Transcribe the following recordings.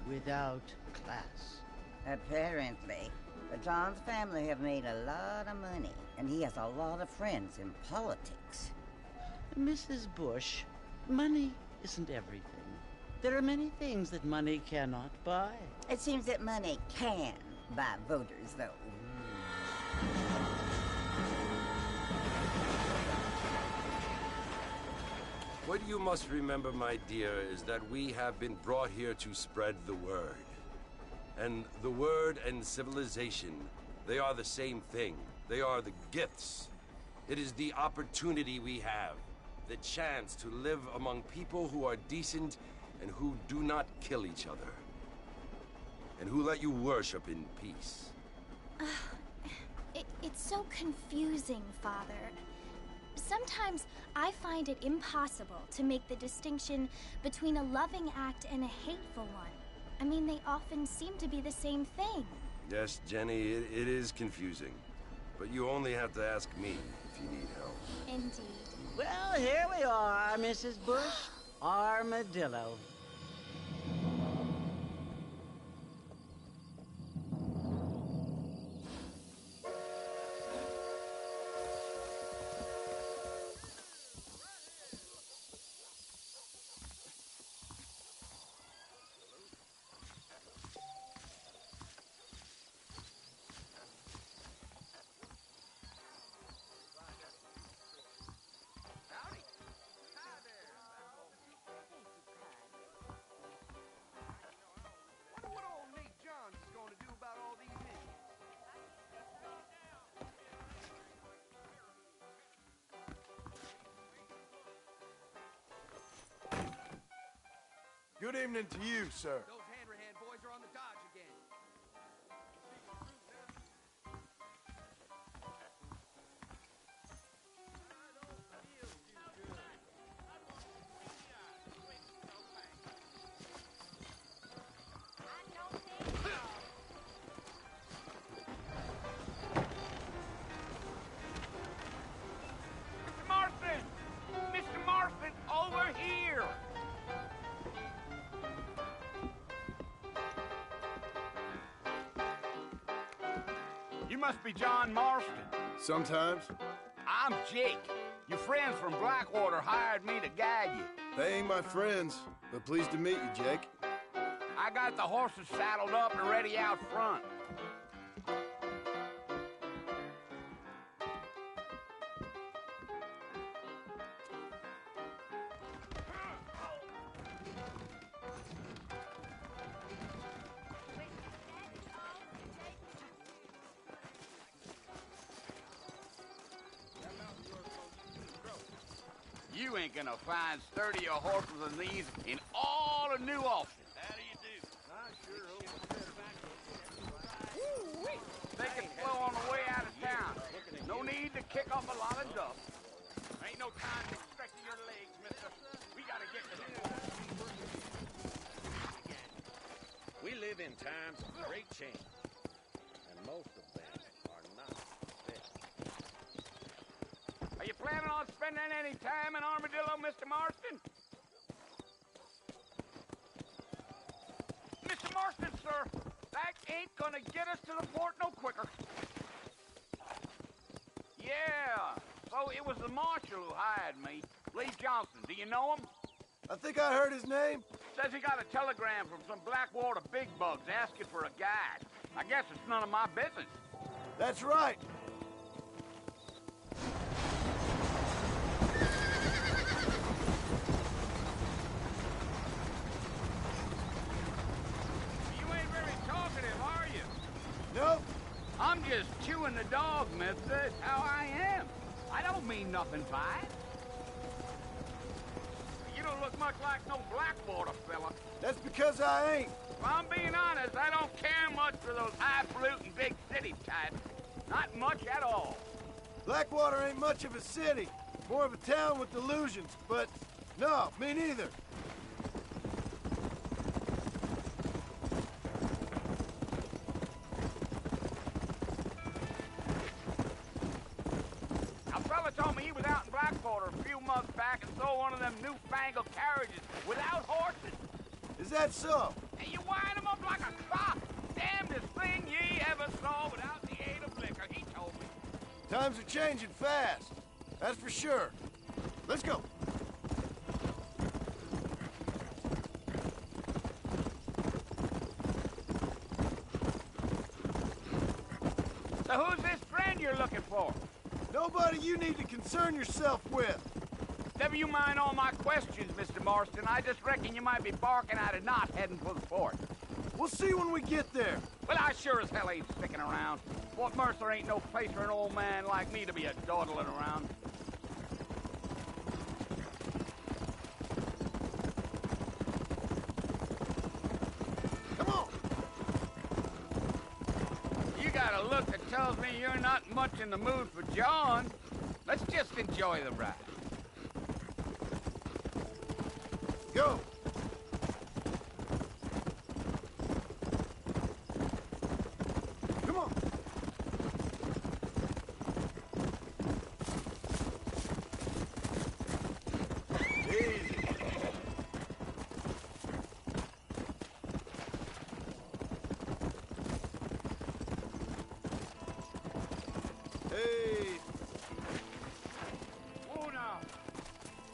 without class. Apparently. But John's family have made a lot of money, and he has a lot of friends in politics. Mrs. Bush, money isn't everything. There are many things that money cannot buy. It seems that money can buy voters, though. What you must remember, my dear, is that we have been brought here to spread the word. And the word and civilization, they are the same thing. They are the gifts. It is the opportunity we have, the chance to live among people who are decent and who do not kill each other, and who let you worship in peace. It's so confusing, Father. Sometimes I find it impossible to make the distinction between a loving act and a hateful one. I mean, they often seem to be the same thing. Yes, Jenny, it is confusing. But you only have to ask me if you need help. Indeed. Well, here we are, Mrs. Bush. Armadillo. Good evening to you, sir. Those Hanrahan boys are on the dodge again. Mr. Marston! Mr. Marston, over here! You must be John Marston. Sometimes. I'm Jake. Your friends from Blackwater hired me to guide you. They ain't my friends, but pleased to meet you, Jake. I got the horses saddled up and ready out front. You ain't gonna find sturdier horses than these in all of New Austin. How do you do? I sure hope. They can flow on the way out of town. No need to kick up a lot of dust. Ain't no time to stretch your legs, mister. We gotta get to them. We live in times of great change, and most of them are not fair. Are you planning on spending any time in Armadillo, Mr. Marston? Mr. Marston, sir, that ain't gonna get us to the port no quicker. Yeah, so it was the marshal who hired me, Lee Johnson. Do you know him? I think I heard his name. Says he got a telegram from some Blackwater big bugs asking for a guide. I guess it's none of my business. That's right. You ain't very talkative, are you? Nope. I'm just chewing the dog, mister. That's how I am. I don't mean nothing by it. You don't look much like no Blackwater fella. That's because I ain't. If I'm being honest, I don't care much for those highfalutin big city types. Not much at all. Blackwater ain't much of a city. More of a town with delusions, but no, me neither. A fella told me he was out in Blackwater a few months back and saw one of them newfangled carriages without horses. Is that so? And you wind 'em Times are changing fast. That's for sure. Let's go. So who's this friend you're looking for? Nobody you need to concern yourself with. Never you mind all my questions, Mr. Marston. I just reckon you might be barking at a knot heading for the fort. We'll see when we get there. Well, I sure as hell ain't sticking around. Fort Mercer ain't no place for an old man like me to be a-dawdling around. Come on. You got a look that tells me you're not much in the mood for John. Let's just enjoy the ride. Go. Come on. Easy. Hey. Oh, now.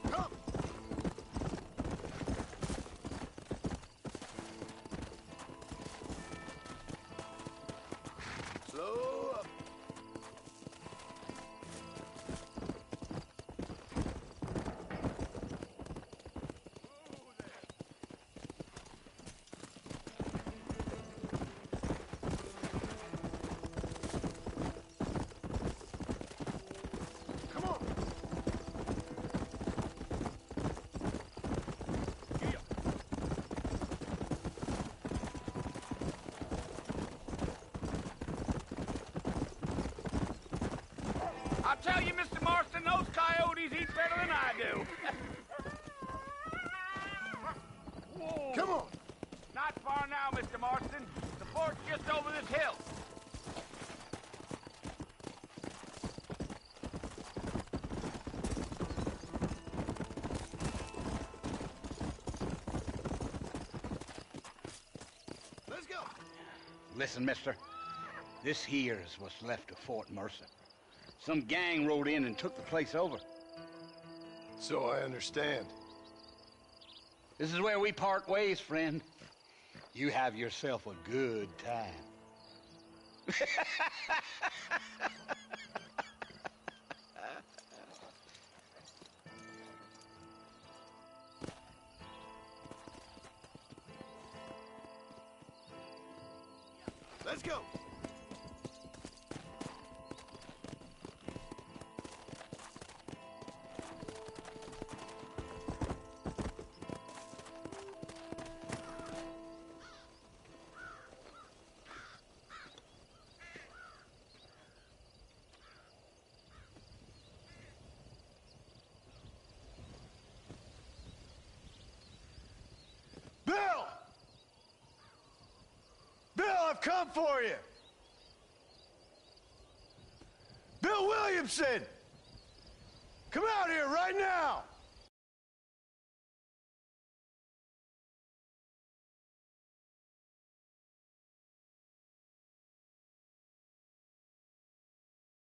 Come. Slow up. Come on. I'll tell you, Mr. Marston, those coyotes eat better than I do. Whoa. Come on. Not far now, Mr. Marston. The fort's just over this hill. Let's go. Listen, mister. This here is what's left of Fort Mercer. Some gang rode in and took the place over. So I understand. This is where we part ways, friend. You have yourself a good time. Let's go. Bill! Bill, I've come for you! Bill Williamson! Come out here right now!